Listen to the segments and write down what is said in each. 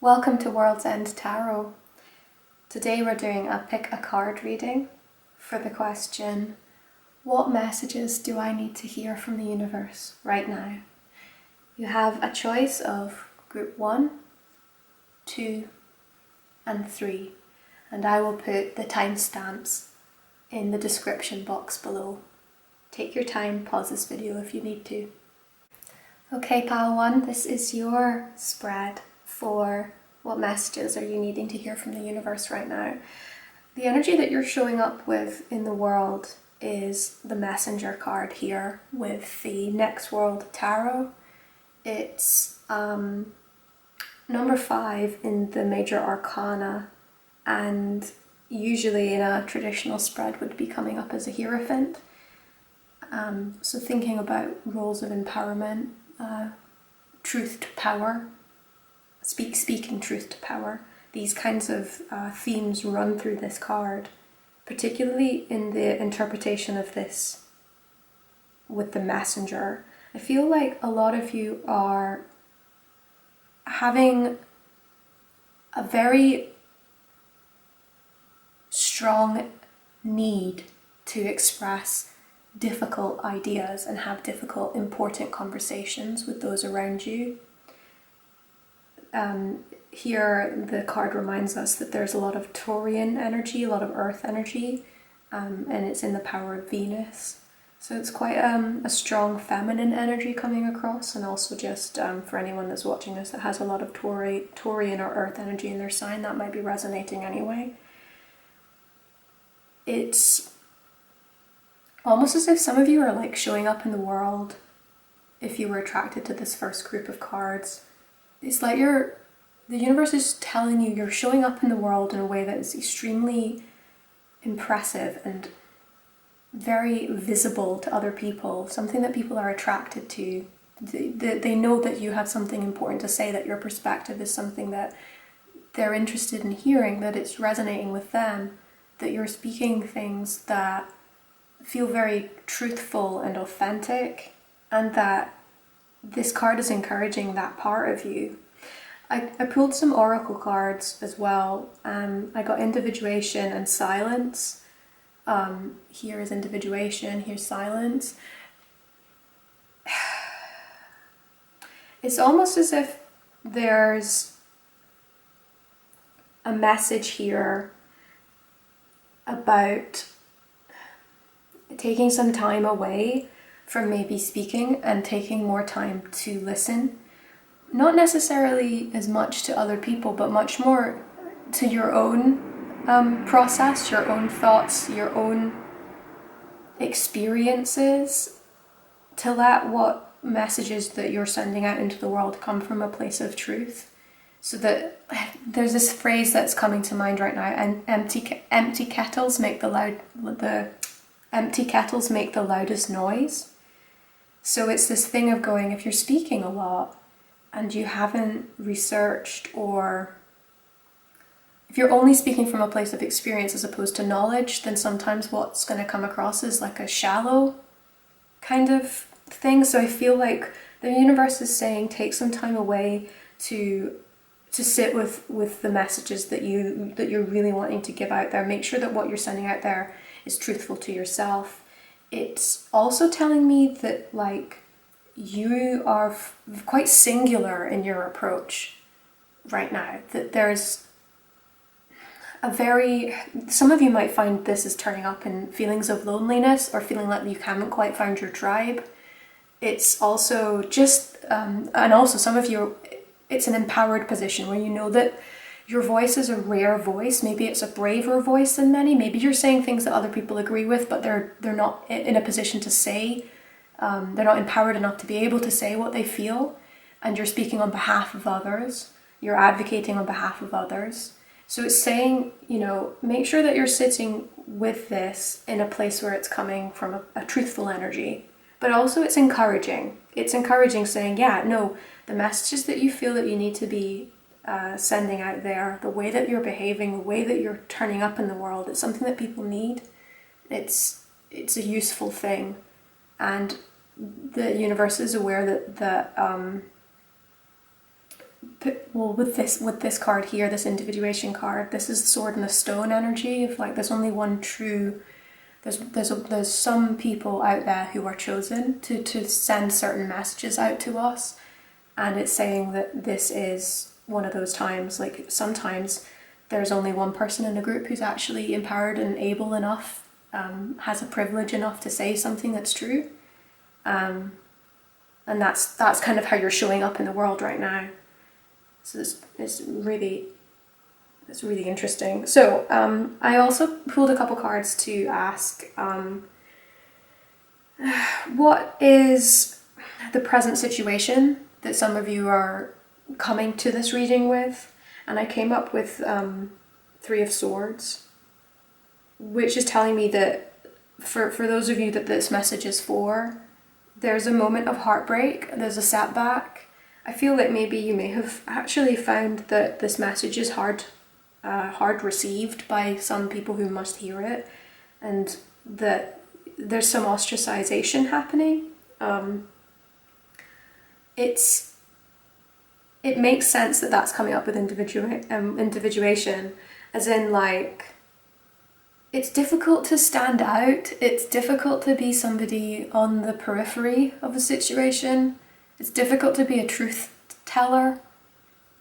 Welcome to World's End Tarot. Today we're doing a pick a card reading for the question, what messages do I need to hear from the universe right now? You have a choice of group 1, 2 and 3, and I will put the timestamps in the description box below. Take your time, pause this video if you need to. Okay, pile 1, this is your spread for what messages are you needing to hear from the universe right now. The energy that you're showing up with in the world is the messenger card here with the Next World Tarot. It's number 5 in the major arcana, and usually in a traditional spread would be coming up as a Hierophant. So thinking about roles of empowerment, truth to power, speaking truth to power. These kinds of themes run through this card, particularly in the interpretation of this with the messenger. I feel like a lot of you are having a very strong need to express difficult ideas and have difficult, important conversations with those around you. Here the card reminds us that there's a lot of Taurian energy, a lot of earth energy, and it's in the power of Venus. So it's quite a strong feminine energy coming across, and also just for anyone that's watching this that has a lot of Taurian or earth energy in their sign, that might be resonating anyway. It's almost as if some of you are like showing up in the world, if you were attracted to this first group of cards. It's like the universe is telling you you're showing up in the world in a way that is extremely impressive and very visible to other people, something that people are attracted to. They know that you have something important to say, that your perspective is something that they're interested in hearing, that it's resonating with them, that you're speaking things that feel very truthful and authentic, and that this card is encouraging that part of you. I pulled some oracle cards as well. I got individuation and silence. Here is individuation, here's silence. It's almost as if there's a message here about taking some time away from maybe speaking and taking more time to listen. Not necessarily as much to other people, but much more to your own process, your own thoughts, your own experiences, to let what messages that you're sending out into the world come from a place of truth. So that there's this phrase that's coming to mind right now, and empty kettles make the empty kettles make the loudest noise. So it's this thing of going, if you're speaking a lot and you haven't researched, or if you're only speaking from a place of experience as opposed to knowledge, then sometimes what's going to come across is like a shallow kind of thing. So I feel like the universe is saying take some time away to sit with the messages that you're really wanting to give out there. Make sure that what you're sending out there is truthful to yourself. It's also telling me that like you are quite singular in your approach right now, that there's some of you might find this is turning up in feelings of loneliness or feeling like you haven't quite found your tribe. It's also just, and also some of you, it's an empowered position where you know that your voice is a rare voice. Maybe it's a braver voice than many. Maybe you're saying things that other people agree with, but they're not in a position to say. They're not empowered enough to be able to say what they feel. And you're speaking on behalf of others. You're advocating on behalf of others. So it's saying, make sure that you're sitting with this in a place where it's coming from a truthful energy. But also it's encouraging. It's encouraging, saying, yeah, no, the messages that you feel that you need to be sending out there, the way that you're behaving, the way that you're turning up in the world, it's something that people need. It's a useful thing. And the universe is aware that well, with this card here, this individuation card, this is the sword and the stone energy of like there's only one true. There's some people out there who are chosen to send certain messages out to us, and it's saying that this is one of those times. Like sometimes there's only one person in a group who's actually empowered and able enough, has a privilege enough to say something that's true, and that's kind of how you're showing up in the world right now. So it's really interesting. So I also pulled a couple cards to ask what is the present situation that some of you are coming to this reading with, and I came up with Three of Swords, which is telling me that for those of you that this message is for, there's a moment of heartbreak, there's a setback. I feel that maybe you may have actually found that this message is hard received by some people who must hear it, and that there's some ostracization happening. It makes sense that that's coming up with individuation, as in like it's difficult to stand out, it's difficult to be somebody on the periphery of a situation, it's difficult to be a truth teller.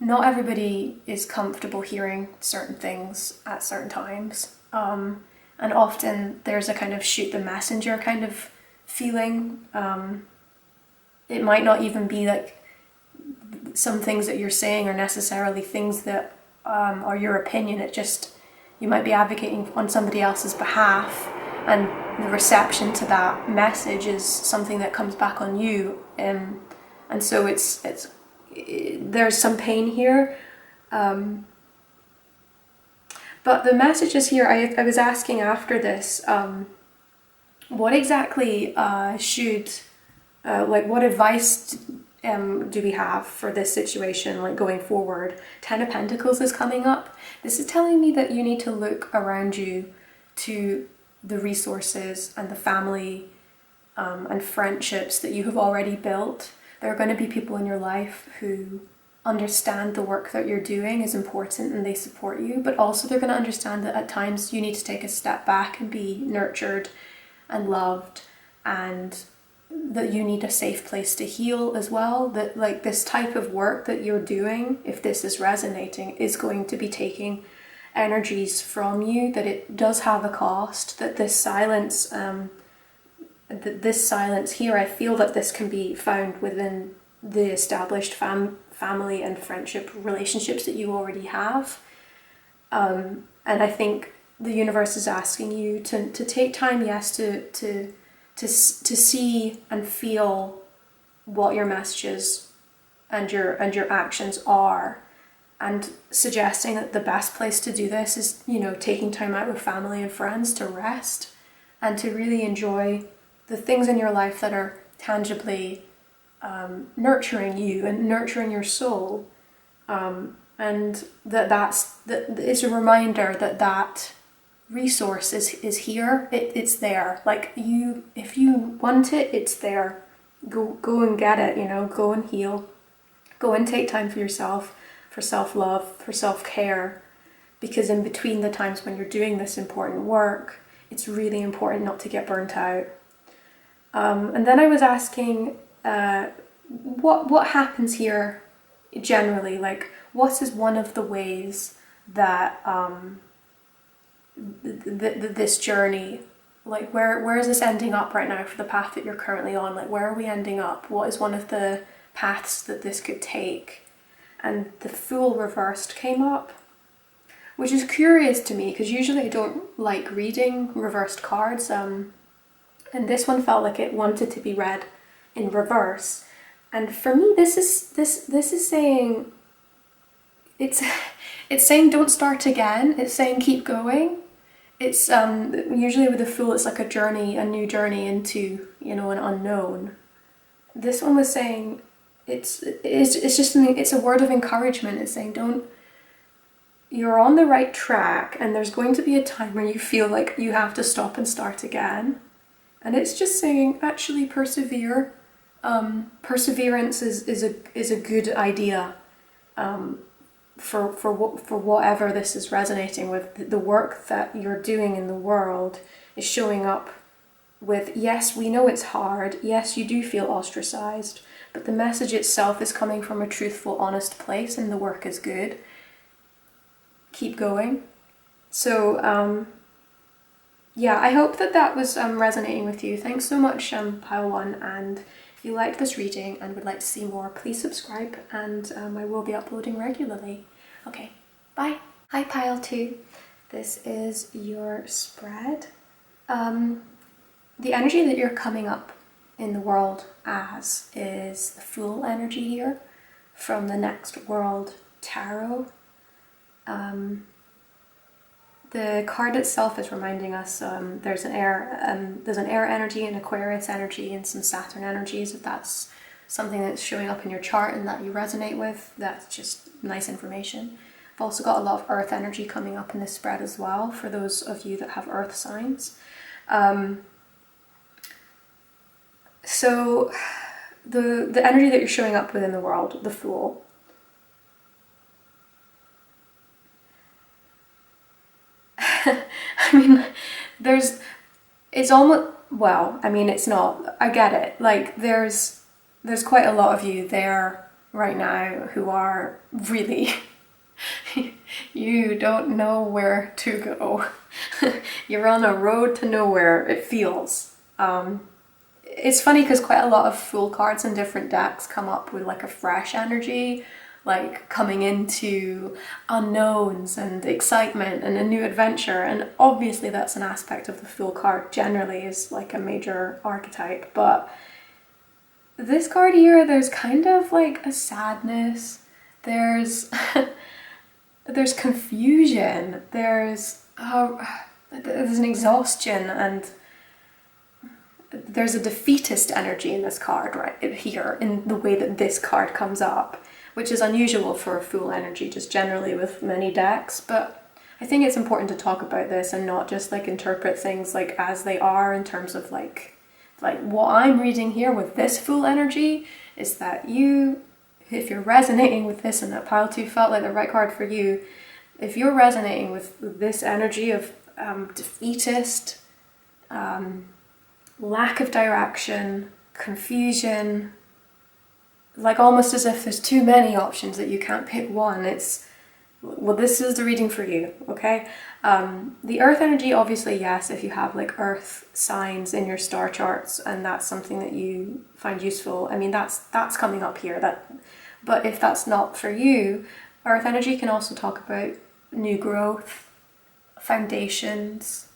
Not everybody is comfortable hearing certain things at certain times, and often there's a kind of shoot the messenger kind of feeling. It might not even be like some things that you're saying are necessarily things that are your opinion. It just, you might be advocating on somebody else's behalf, and the reception to that message is something that comes back on you, and so it's there's some pain here, but the messages here, I was asking after this, what exactly should, like what advice do we have for this situation, like going forward? 10 of Pentacles is coming up. This is telling me that you need to look around you to the resources and the family and friendships that you have already built. There are going to be people in your life who understand the work that you're doing is important and they support you, but also they're going to understand that at times you need to take a step back and be nurtured and loved, and that you need a safe place to heal as well. That like this type of work that you're doing, if this is resonating, is going to be taking energies from you, that it does have a cost, that this silence here, I feel that this can be found within the established family and friendship relationships that you already have. And I think the universe is asking you to take time, yes, to see and feel what your messages and your actions are, and suggesting that the best place to do this is, you know, taking time out with family and friends to rest and to really enjoy the things in your life that are tangibly nurturing you and nurturing your soul, and that it's a reminder that resource is here. It's there. Like if you want it, it's there. Go and get it. You know, go and heal. Go and take time for yourself, for self-love, for self-care, because in between the times when you're doing this important work, it's really important not to get burnt out. And then I was asking, what happens here generally? Like, what is one of the ways that this journey, like where is this ending up right now for the path that you're currently on? Like, where are we ending up? What is one of the paths that this could take? And the Fool reversed came up, which is curious to me because usually I don't like reading reversed cards. And this one felt like it wanted to be read in reverse. And for me, this is saying, it's saying don't start again. It's saying keep going. It's usually with the Fool, it's like a new journey into, you know, an unknown. This one was saying it's just something. It's a word of encouragement. It's saying you're on the right track, and there's going to be a time where you feel like you have to stop and start again. And it's just saying, actually persevere. Perseverance is a good idea. for whatever this is resonating with. The work that you're doing in the world is showing up with, yes, we know it's hard, yes, you do feel ostracized, but the message itself is coming from a truthful, honest place, and the work is good. Keep going. So yeah, I hope that was resonating with you. Thanks so much, Pile 1, and if you liked this reading and would like to see more, please subscribe, and I will be uploading regularly. Okay, bye. Hi Pile 2, this is your spread. The energy that you're coming up in the world as is the Fool energy here from the Next World Tarot. The card itself is reminding us there's an air energy, an Aquarius energy, and some Saturn energies. If that's something that's showing up in your chart and that you resonate with, that's just nice information. I've also got a lot of Earth energy coming up in this spread as well for those of you that have Earth signs. So the energy that you're showing up with in the world, the Fool. I mean, it's almost, well, I mean, it's not, I get it. Like, there's quite a lot of you there right now who are really, you don't know where to go. You're on a road to nowhere, it feels. It's funny because quite a lot of Fool cards in different decks come up with like a fresh energy, like coming into unknowns and excitement and a new adventure, and obviously that's an aspect of the Fool card generally is like a major archetype, but this card here, there's kind of like a sadness, there's there's confusion, there's an exhaustion, and there's a defeatist energy in this card right here in the way that this card comes up, which is unusual for a Fool energy just generally with many decks, but I think it's important to talk about this and not just like interpret things like as they are in terms of like what I'm reading here with this Fool energy is that you, if you're resonating with this and that Pile 2 felt like the right card for you, if you're resonating with this energy of defeatist, lack of direction, confusion, like almost as if there's too many options that you can't pick one, well, this is the reading for you, okay? The Earth energy, obviously, yes, if you have like Earth signs in your star charts and that's something that you find useful, I mean, that's coming up here. But if that's not for you, Earth energy can also talk about new growth, foundations,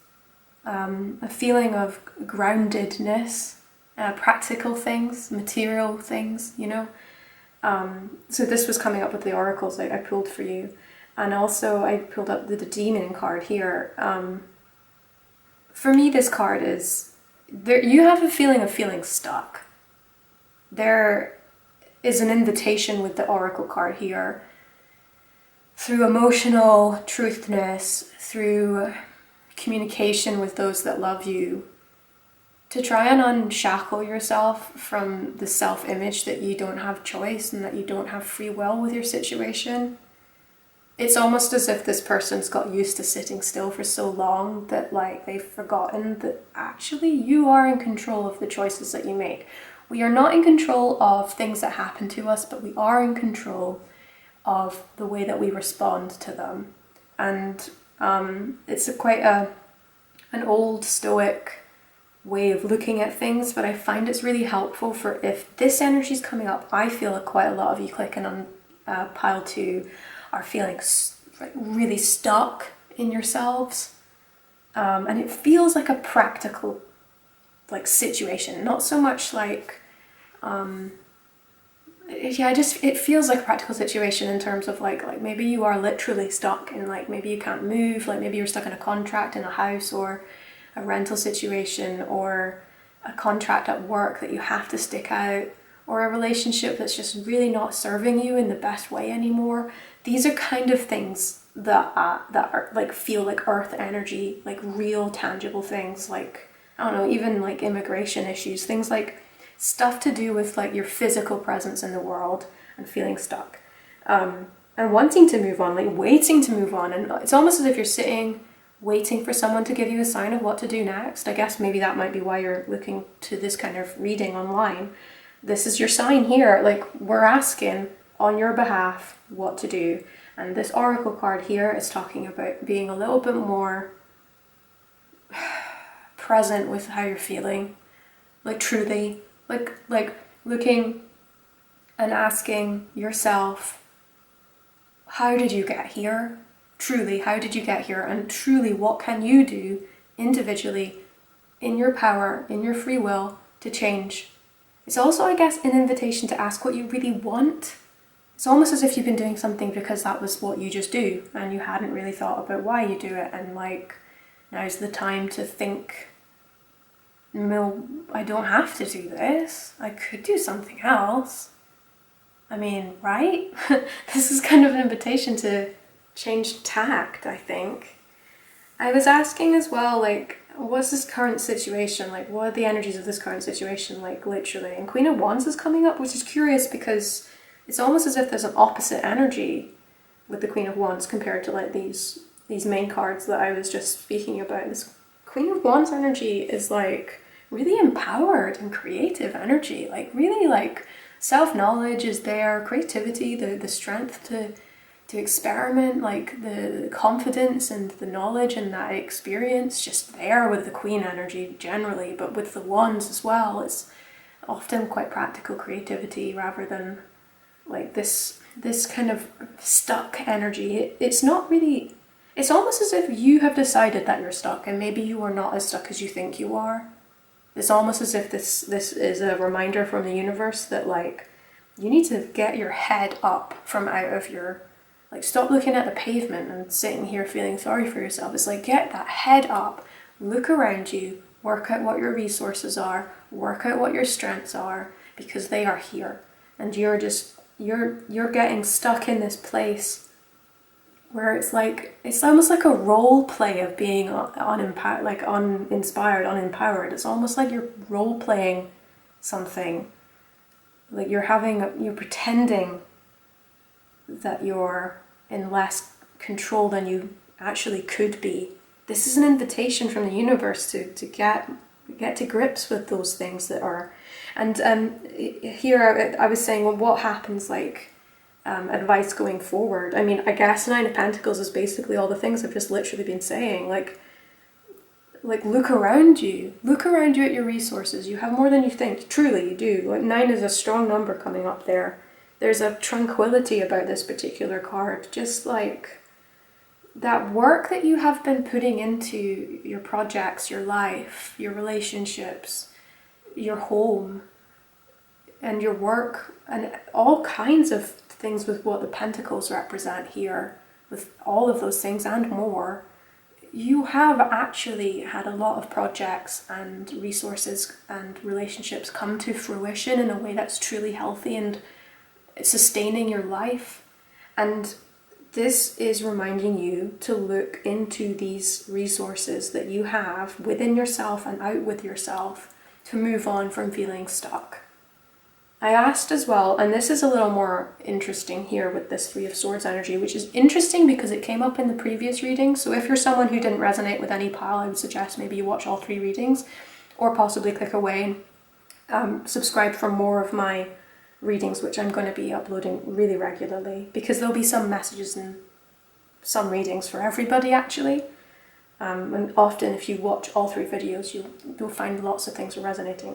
a feeling of groundedness, practical things, material things, you know. So this was coming up with the oracles I pulled for you, and also I pulled up the demon card here. For me, this card is there. You have a feeling of feeling stuck. There is an invitation with the oracle card here through emotional truthness, through communication with those that love you, to try and unshackle yourself from the self-image that you don't have choice and that you don't have free will with your situation. It's almost as if this person's got used to sitting still for so long that like they've forgotten that actually you are in control of the choices that you make. We are not in control of things that happen to us, but we are in control of the way that we respond to them. And it's quite an old Stoic way of looking at things, but I find it's really helpful for if this energy is coming up. I feel like quite a lot of you clicking on Pile 2 are feeling really stuck in yourselves, and it feels like a practical like situation, not so much like it feels like a practical situation in terms of like maybe you are literally stuck and like maybe you can't move, like maybe you're stuck in a contract in a house or a rental situation or a contract at work that you have to stick out, or a relationship that's just really not serving you in the best way anymore. These are kind of things that are like feel like earth energy, like real tangible things, like I don't know, even like immigration issues, things like stuff to do with like your physical presence in the world and feeling stuck. and wanting to move on, like waiting to move on. And it's almost as if you're sitting waiting for someone to give you a sign of what to do next. I guess maybe that might be why you're looking to this kind of reading online. This is your sign here, like we're asking on your behalf what to do. And this oracle card here is talking about being a little bit more present with how you're feeling, like truly, like looking and asking yourself, how did you get here? Truly, how did you get here? And truly, what can you do individually, in your power, in your free will, to change? It's also, I guess, an invitation to ask what you really want. It's almost as if you've been doing something because that was what you just do, and you hadn't really thought about why you do it, and like, now's the time to think, no, I don't have to do this. I could do something else. I mean, right? This is kind of an invitation to change tact, I think. I was asking as well, like, what's this current situation? Like, what are the energies of this current situation, like, literally? And Queen of Wands is coming up, which is curious because it's almost as if there's an opposite energy with the Queen of Wands compared to, like, these main cards that I was just speaking about. This Queen of Wands energy is, like, really empowered and creative energy. Like, really, like, self-knowledge is there, creativity, the strength to experiment, like the confidence and the knowledge and that experience just there with the Queen energy generally, but with the Wands as well, it's often quite practical creativity rather than like this kind of stuck energy. It's not really, it's almost as if you have decided that you're stuck and maybe you are not as stuck as you think you are. It's almost as if this is a reminder from the universe that like you need to get your head up from out of your, like, stop looking at the pavement and sitting here feeling sorry for yourself. It's like, get that head up, look around you, work out what your resources are, work out what your strengths are, because they are here. And you're getting stuck in this place where it's like, it's almost like a role play of being uninspired, unempowered. It's almost like you're role playing something. Like you're pretending that you're in less control than you actually could be. This is an invitation from the universe to get to grips with those things that are. And here I was saying, well, what happens, like, advice going forward? I mean, I guess Nine of Pentacles is basically all the things I've just literally been saying. Like look around you at your resources. You have more than you think. Truly, you do. Like, 9 is a strong number coming up there. There's a tranquility about this particular card. Just like that work that you have been putting into your projects, your life, your relationships, your home, and your work, and all kinds of things with what the Pentacles represent here, with all of those things and more. You have actually had a lot of projects and resources and relationships come to fruition in a way that's truly healthy and sustaining your life. And this is reminding you to look into these resources that you have within yourself and out with yourself to move on from feeling stuck. I asked as well, and this is a little more interesting here with this Three of Swords energy, which is interesting because it came up in the previous reading. So if you're someone who didn't resonate with any pile, I would suggest maybe you watch all 3 readings, or possibly click away and subscribe for more of my readings, which I'm going to be uploading really regularly, because there'll be some messages and some readings for everybody actually. And often if you watch all 3 videos, you'll find lots of things are resonating.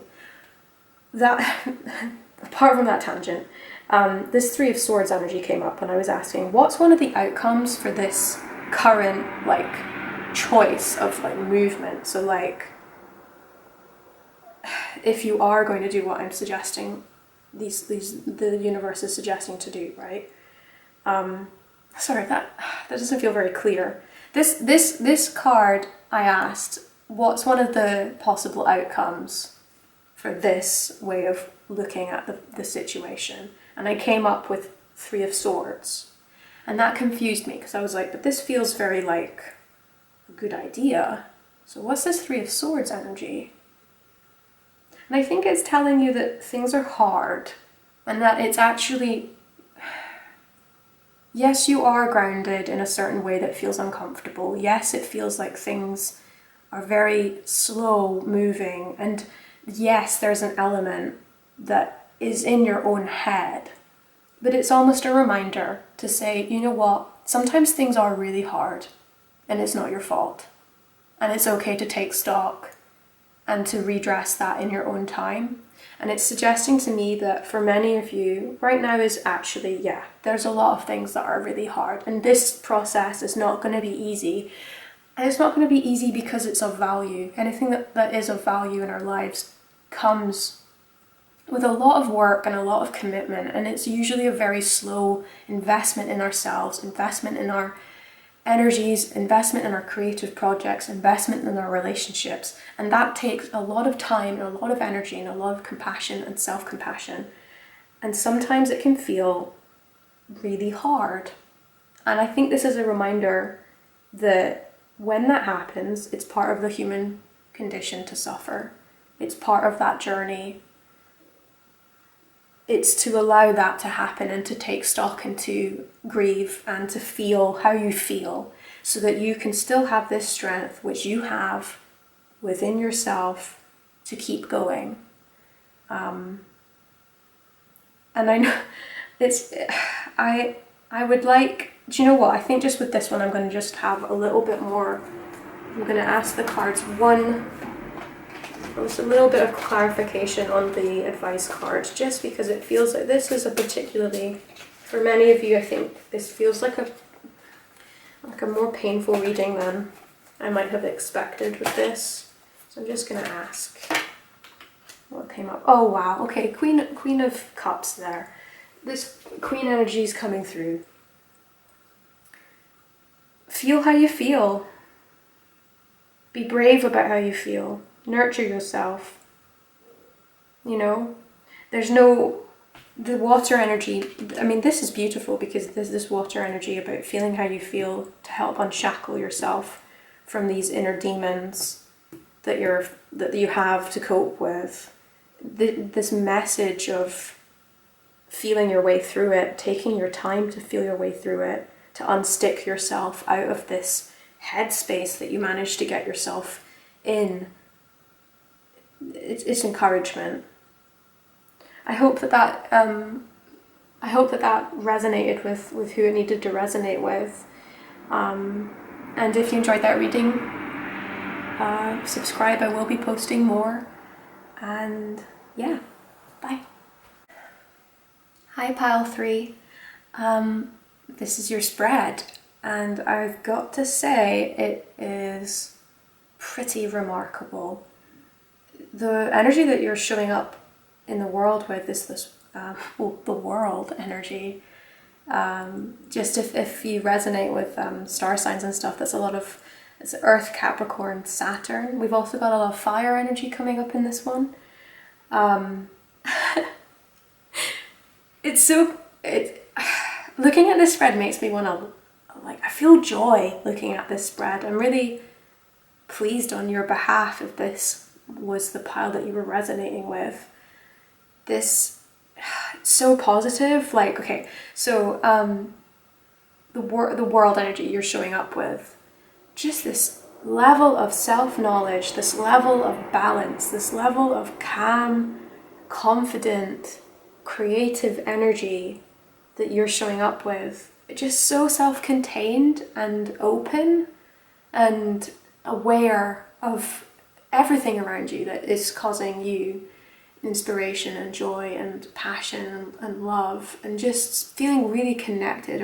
That apart from that tangent, this Three of Swords energy came up and I was asking, what's one of the outcomes for this current like choice of like movement? So like, if you are going to do what I'm suggesting, the universe is suggesting to do, right? Sorry, that doesn't feel very clear. This card, I asked, what's one of the possible outcomes for this way of looking at the situation? And I came up with Three of Swords. And that confused me because I was like, but this feels very like a good idea. So what's this Three of Swords energy? And I think it's telling you that things are hard and that it's actually, yes, you are grounded in a certain way that feels uncomfortable. Yes, it feels like things are very slow moving. And yes, there's an element that is in your own head. But it's almost a reminder to say, you know what, sometimes things are really hard and it's not your fault. And it's okay to take stock and to redress that in your own time. And it's suggesting to me that for many of you, right now is actually, yeah, there's a lot of things that are really hard. And this process is not going to be easy. And it's not going to be easy because it's of value. Anything that is of value in our lives comes with a lot of work and a lot of commitment, and it's usually a very slow investment in ourselves, investment in our energies, investment in our creative projects, investment in our relationships, and that takes a lot of time and a lot of energy and a lot of compassion and self-compassion, and sometimes it can feel really hard. And I think this is a reminder that when that happens, it's part of the human condition to suffer. It's part of that journey. It's to allow that to happen and to take stock and to grieve and to feel how you feel so that you can still have this strength which you have within yourself to keep going. And I know I would like, do you know what? I think just with this one I'm going to just have a little bit more. I'm going to ask the cards just a little bit of clarification on the advice card, just because it feels like this is a particularly, for many of you, I think this feels like a more painful reading than I might have expected with this. So I'm just going to ask what came up. Oh wow, okay, Queen of Cups there. This Queen energy is coming through. Feel how you feel. Be brave about how you feel. Nurture yourself. You know, the water energy. I mean, this is beautiful because there's this water energy about feeling how you feel to help unshackle yourself from these inner demons that you have to cope with. This message of feeling your way through it, taking your time to feel your way through it, to unstick yourself out of this headspace that you managed to get yourself in. It's encouragement. I hope that resonated with who it needed to resonate with. And if you enjoyed that reading, subscribe. I will be posting more. And yeah, bye. Hi Pile 3. This is your spread, and I've got to say it is pretty remarkable. The energy that you're showing up in the world with is the world energy. Just if you resonate with star signs and stuff, it's Earth, Capricorn, Saturn. We've also got a lot of fire energy coming up in this one. Looking at this spread makes me want to, I feel joy looking at this spread. I'm really pleased on your behalf if this was the pile that you were resonating with. This, it's so positive. The world energy you're showing up with, just this level of self-knowledge, this level of balance, this level of calm, confident, creative energy that you're showing up with. Just so self-contained and open and aware of everything around you that is causing you inspiration and joy and passion and love, and just feeling really connected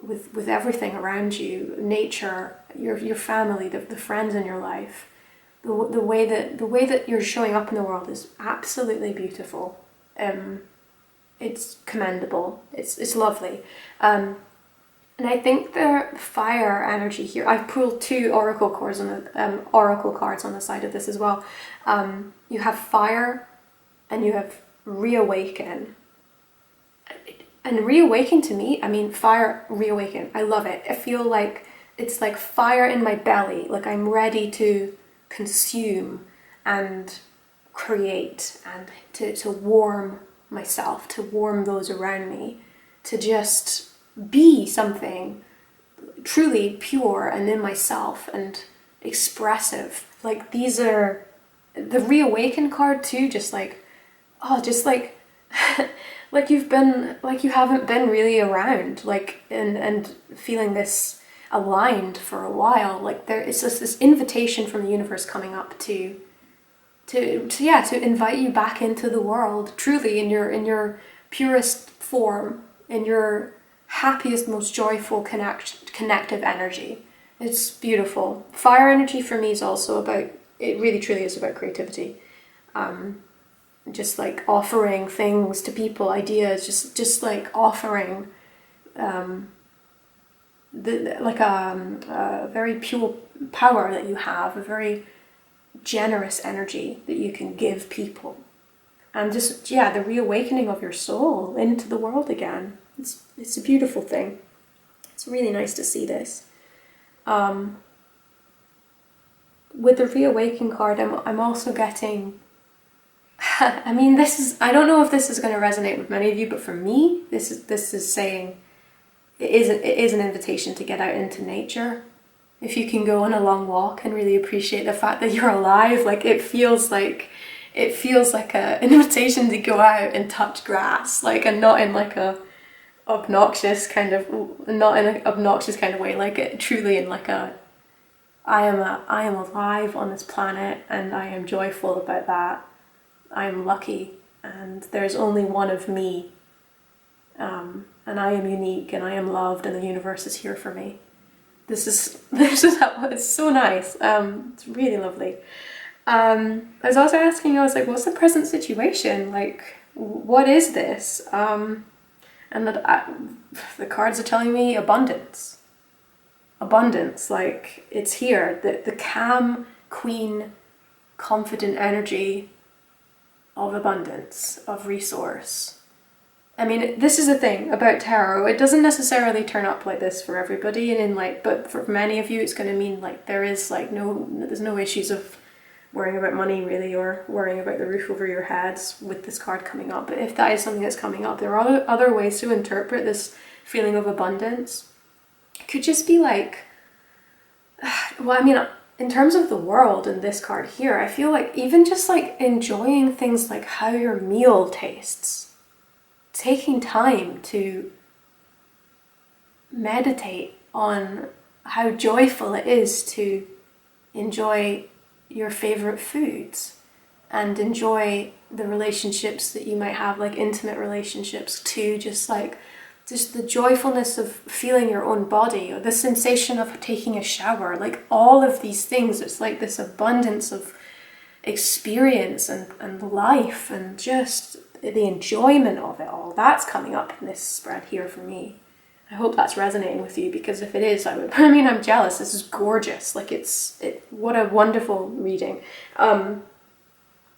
with everything around you, nature, your family, the friends in your life. The way that you're showing up in the world is absolutely beautiful. It's commendable. It's lovely. And I think the fire energy here, I've pulled 2 oracle cards on the side of this as well. You have fire and you have reawaken. And reawaken to me, I mean, fire, reawaken, I love it. I feel like it's like fire in my belly, like I'm ready to consume and create and to warm myself, to warm those around me, to just be something truly pure and in myself and expressive. Like, these are the reawaken card too, just like, oh, just like like you haven't been really around, like, and feeling this aligned for a while. Like, there is just this invitation from the universe coming up to invite you back into the world, truly in your purest form, in your happiest, most joyful connective energy. It's beautiful. Fire energy for me is also about, it really truly is about creativity. Just like offering things to people, ideas, just like offering a very pure power that you have, a very generous energy that you can give people, and just the reawakening of your soul into the world again. It's a beautiful thing. It's really nice to see this. With the reawaken card, I'm also getting, I mean, I don't know if this is going to resonate with many of you, but for me, this is saying it is an invitation to get out into nature. If you can go on a long walk and really appreciate the fact that you're alive, like, it feels like an invitation to go out and touch grass, like, and not in like a obnoxious kind of way, like, it truly in like a, I am alive on this planet and I am joyful about that. I am lucky and there's only one of me, and I am unique and I am loved and the universe is here for me. This is it's so nice. It's really lovely. I was also asking, I was like, what's the present situation? Like, what is this? And the cards are telling me abundance. Abundance, like, it's here. The calm, queen, confident energy of abundance, of resource. I mean, this is the thing about tarot. It doesn't necessarily turn up like this for everybody, but for many of you, it's going to mean like there's no issues of worrying about money really, or worrying about the roof over your heads with this card coming up. But if that is something that's coming up, there are other ways to interpret this feeling of abundance. It could just be like, well, I mean, in terms of the world and this card here, I feel like even just like enjoying things like how your meal tastes. Taking time to meditate on how joyful it is to enjoy your favorite foods and enjoy the relationships that you might have, like intimate relationships too, just the joyfulness of feeling your own body, or the sensation of taking a shower, like all of these things. It's like this abundance of experience and life and just the enjoyment of it all. That's coming up in this spread here for me. I hope that's resonating with you, because if it is, I'm jealous. This is gorgeous. Like, what a wonderful reading. And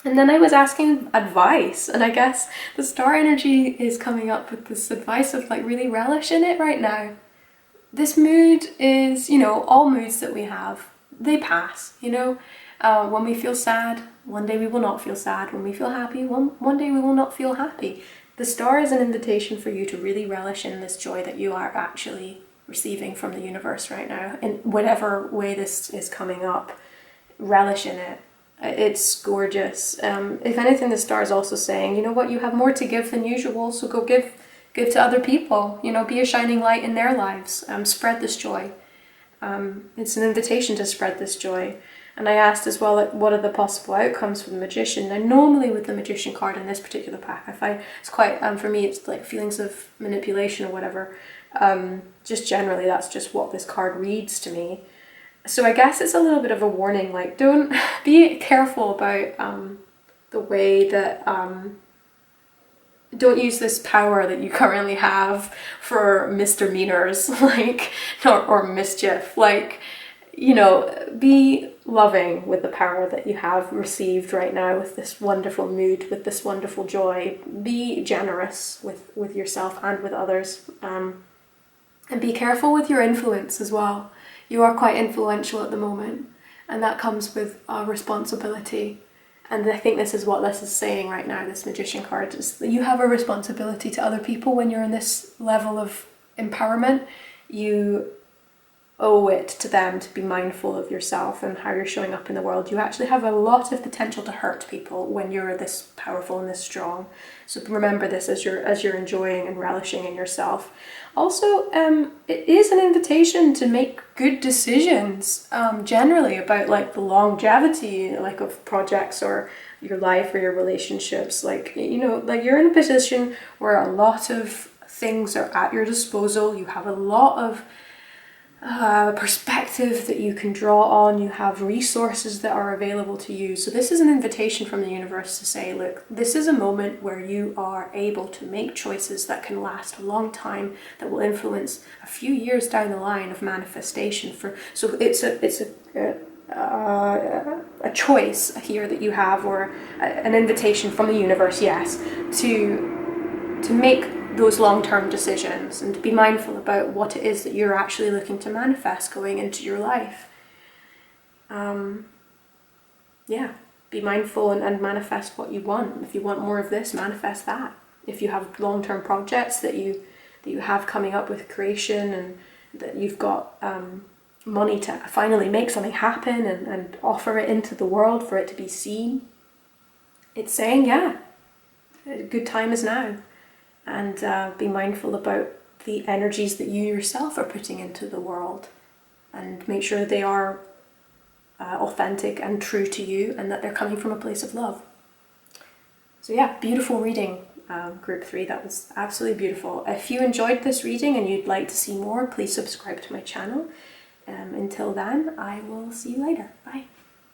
then I was asking advice, and I guess the star energy is coming up with this advice of like really relish in it right now. This mood is, all moods that we have, they pass, when we feel sad, one day we will not feel sad. When we feel happy, one day we will not feel happy. The star is an invitation for you to really relish in this joy that you are actually receiving from the universe right now. In whatever way this is coming up, relish in it. It's gorgeous. If anything, the star is also saying, you know what, you have more to give than usual, so go give to other people. Be a shining light in their lives. Spread this joy. It's an invitation to spread this joy. And I asked as well, like, what are the possible outcomes for the Magician? Now, normally with the Magician card in this particular pack, I find it's quite, for me, it's like feelings of manipulation or whatever. Just generally, that's just what this card reads to me. So I guess it's a little bit of a warning, like, don't be careful about the way that, don't use this power that you currently have for misdemeanors, like, or mischief, like, be loving with the power that you have received right now, with this wonderful mood, with this wonderful joy. Be generous with yourself and with others, and be careful with your influence as well. You are quite influential at the moment, and that comes with responsibility. And I think this is what this is saying right now, this Magician card, is that you have a responsibility to other people when you're in this level of empowerment, you owe it to them to be mindful of yourself and how you're showing up in the world. You actually have a lot of potential to hurt people when you're this powerful and this strong. So remember this as you're enjoying and relishing in yourself. Also, it is an invitation to make good decisions, generally about like the longevity like of projects or your life or your relationships. Like, you know, like you're in a position where a lot of things are at your disposal. You have a lot of perspective that you can draw on. You have resources that are available to you. So this is an invitation from the universe to say, look, this is a moment where you are able to make choices that can last a long time, that will influence a few years down the line of manifestation. So it's a choice here that you have, or an invitation from the universe, yes, to make those long-term decisions and to be mindful about what it is that you're actually looking to manifest going into your life. Be mindful and manifest what you want. If you want more of this, manifest that. If you have long-term projects that you have coming up with creation, and that you've got money to finally make something happen and offer it into the world for it to be seen, it's saying, yeah, a good time is now. And be mindful about the energies that you yourself are putting into the world, and make sure they are authentic and true to you, and that they're coming from a place of love. So yeah, beautiful reading, group 3. That was absolutely beautiful. If you enjoyed this reading and you'd like to see more, please subscribe to my channel. Until then, I will see you later. Bye.